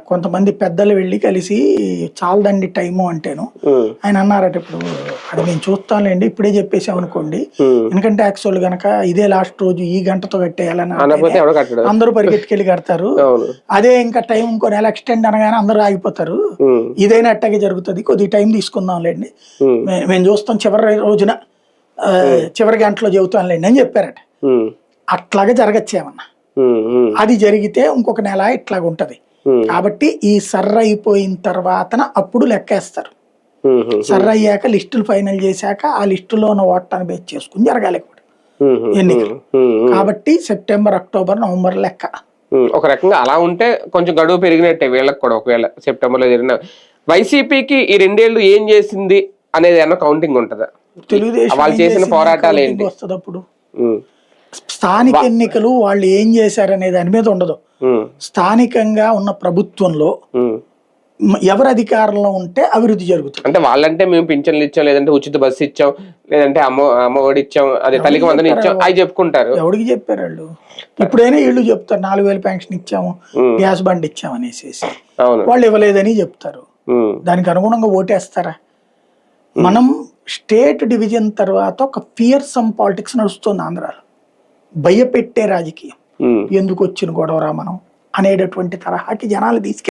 కొంతమంది పెద్దలు వెళ్ళి కలిసి చాలదండి టైము అంటేను ఆయన అన్నారట, ఇప్పుడు అది మేము చూస్తాంలేండి ఇప్పుడే చెప్పేసామనుకోండి, ఎందుకంటే యాక్చువల్ గనక ఇదే లాస్ట్ రోజు ఈ గంటతో కట్టేయాలని అందరూ పరిగెత్తుకెళ్ళి కడతారు. అదే ఇంకా టైం ఇంకో నెల ఎక్స్టెండ్ అనగానే అందరూ ఆగిపోతారు. ఇదైనా అట్టాగే జరుగుతుంది, కొద్దిగా టైం తీసుకుందాంలేండి, మేము చూస్తాం చివరి రోజున చివరి గంటలో చెబుతాంలేండి అని చెప్పారట. అట్లాగే జరగచ్చేమన్నా, అది జరిగితే ఇంకొక నెల ఇట్లాగ ఉంటది. కాబట్టి ఈ సర్ర అయిపోయిన తర్వాత అప్పుడు లెక్కేస్తారు. సర్ర అయ్యాక లిస్టులు ఫైనల్ చేశాక ఆ లిస్టులో ఉన్న ఓట్లను బేస్ చేసుకుని జరగాలి కూడా ఎన్నికలు. కాబట్టి సెప్టెంబర్, అక్టోబర్, నవంబర్ లెక్క. ఒక రకంగా అలా ఉంటే కొంచెం గడువు పెరిగినట్టే వీళ్ళకి కూడా. ఒకవేళ సెప్టెంబర్ లో జరిగిన వైసీపీకి ఈ 2 ఏళ్ళు ఏం చేసింది అనేది ఏమన్నా కౌంటింగ్ ఉంటుందా? తెలుగుదేశం వాళ్ళు చేసిన పోరాటాలు ఏంటి వస్తుంది అప్పుడు? స్థానిక ఎన్నికలు వాళ్ళు ఏం చేశారనే దాని మీద ఉండదు. స్థానికంగా ఉన్న ప్రభుత్వంలో ఎవరు అధికారంలో ఉంటే అభివృద్ధి జరుగుతుంది. అంటే వాళ్ళంటే మేము పింఛన్లు ఇచ్చాం, లేదంటే ఉచిత బస్సు ఇచ్చాం, లేదంటే అమ్మఒడి ఇచ్చాం, అదే తల్లికి వందనం ఇచ్చాం, అవి చెప్పుకుంటారు. ఎవరికి చెప్పారు వాళ్ళు? ఇప్పుడైనా వీళ్ళు చెప్తారు 4000 పెన్షన్ ఇచ్చాము, గ్యాస్ బండ్ ఇచ్చాము అనేసి. వాళ్ళు ఇవ్వలేదని చెప్తారు. దానికి అనుగుణంగా ఓటేస్తారా? మనం స్టేట్ డివిజన్ తర్వాత ఒక ఫియర్సమ్ పాలిటిక్స్ నడుస్తుంది ఆంధ్రాలో. భయపెట్టే రాజకీయం, ఎందుకు వచ్చిన గొడవరా మనం అనేటటువంటి తరహాకి జనాలు తీసుకెళ్ళి